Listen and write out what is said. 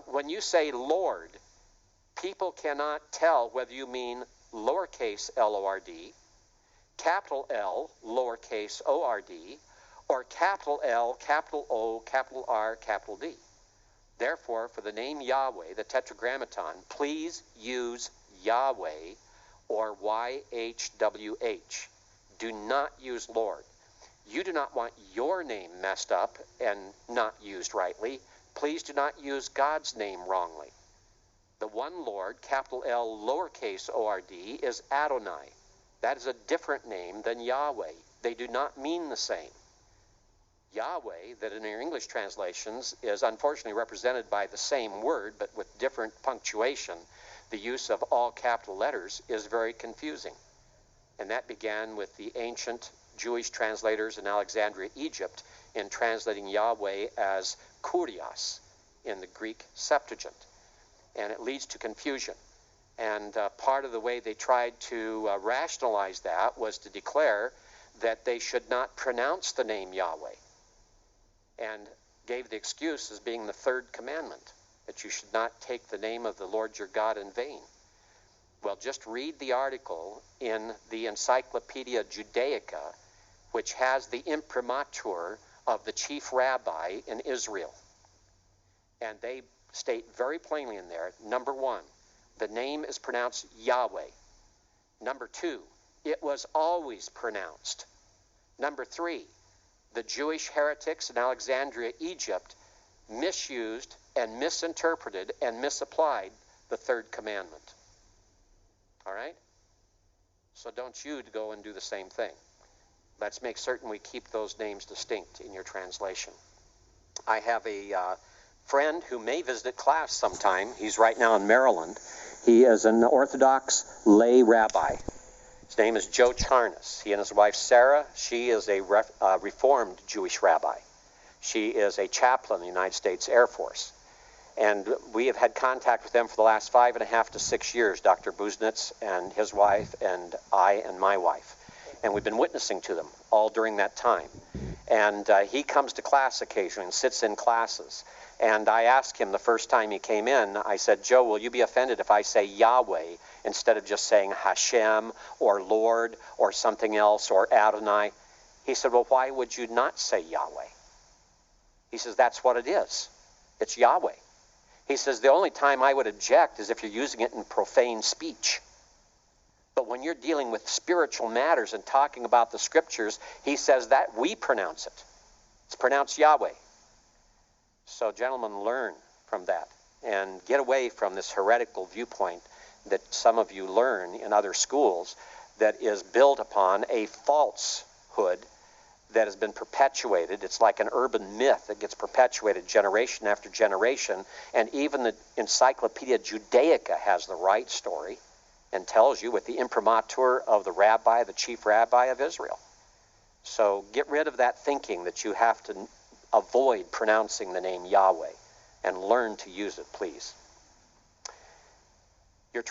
when you say Lord, people cannot tell whether you mean lowercase L-O-R-D, capital L, lowercase O-R-D, or capital L, capital O, capital R, capital D. Therefore, for the name Yahweh, the Tetragrammaton, please use Yahweh or YHWH. Do not use Lord. You do not want your name messed up and not used rightly. Please do not use God's name wrongly. The one Lord, capital L, lowercase O-R-D, is Adonai. That is a different name than Yahweh. They do not mean the same. Yahweh, that in your English translations is unfortunately represented by the same word but with different punctuation, the use of all capital letters is very confusing. And that began with the ancient Jewish translators in Alexandria, Egypt, in translating Yahweh as Kurios in the Greek Septuagint. And it leads to confusion. And part of the way they tried to rationalize that was to declare that they should not pronounce the name Yahweh, and gave the excuse as being the third commandment, that you should not take the name of the Lord your God in vain. Well, just read the article in the Encyclopedia Judaica, which has the imprimatur of the chief rabbi in Israel. And they state very plainly in there, number one, the name is pronounced Yahweh. Number two, it was always pronounced. Number three, the Jewish heretics in Alexandria, Egypt, misused and misinterpreted and misapplied the third commandment. All right? So don't you go and do the same thing. Let's make certain we keep those names distinct in your translation. I have a friend who may visit class sometime. He's right now in Maryland. He is an Orthodox lay rabbi. His name is Joe Charnas. He and his wife Sarah, she is a Reformed Jewish rabbi. She is a chaplain in the United States Air Force. And we have had contact with them for the last 5.5 to 6 years, Dr. Buznitz and his wife and I and my wife. And we've been witnessing to them all during that time. And he comes to class occasionally and sits in classes. And I asked him the first time he came in, I said, Joe, will you be offended if I say Yahweh instead of just saying Hashem or Lord or something else or Adonai? He said, well, why would you not say Yahweh? He says, that's what it is. It's Yahweh. He says, the only time I would object is if you're using it in profane speech. But when you're dealing with spiritual matters and talking about the scriptures, he says that we pronounce it. It's pronounced Yahweh. So gentlemen, learn from that and get away from this heretical viewpoint that some of you learn in other schools that is built upon a falsehood that has been perpetuated. It's like an urban myth that gets perpetuated generation after generation, and even the Encyclopedia Judaica has the right story and tells you with the imprimatur of the rabbi, the chief rabbi of Israel. So get rid of that thinking that you have to avoid pronouncing the name Yahweh and learn to use it, please. Your